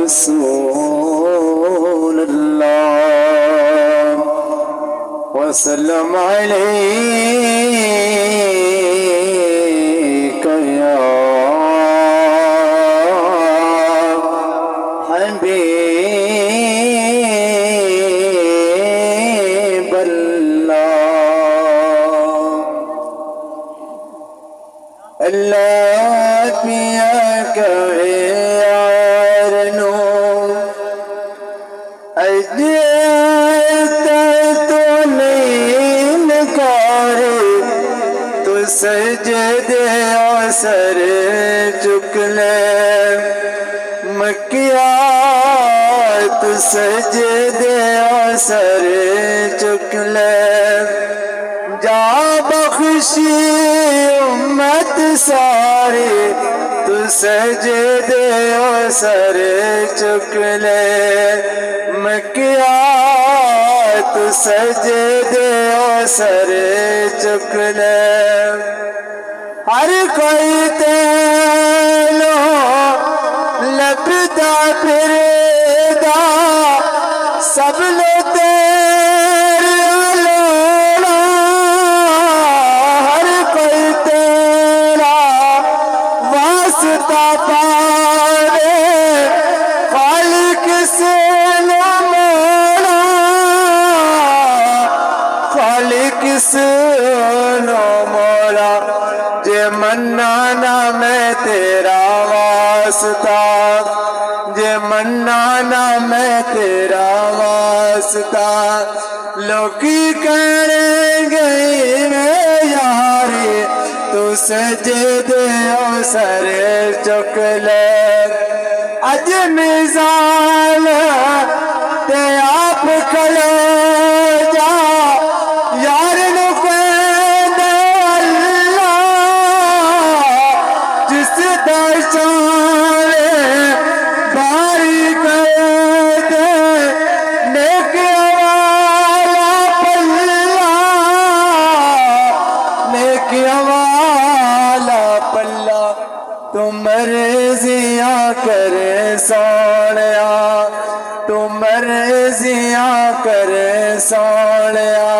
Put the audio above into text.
रसूल अल्लाह वसल्लम अलैका या हबीब अल्लाह। अल्लाह पिया कहे यार नो तो नहीं नकारे तो सजदे असर चुक ले मकिया तो सजदे असर चुक ले जा बख्शी उम्मत सारे तू सजदे असर चुक ले मकिया तू सजदे असर चुक ले हर कोई तेलो लपदा फिरदा सब लो तेरे लोला हर कोई तेरा वास्ता पावे खालिक से लो मौला खालिक से लो मौला जे मन्ना ना मैं तेरा वास्ता जे मन्ना ना मैं तेरा वास्ता लोकी करेंगे यारे तू सजदे असर चुक ले अज मिसाल ते आप खलो जा यार नु कहंदे अल्लाह जिस दर्शन बारी कहते नेक वाला पल्ला नेक वाला पल्ला तू मर्जियां करे सोनिया तू मर्जियां करे सोनिया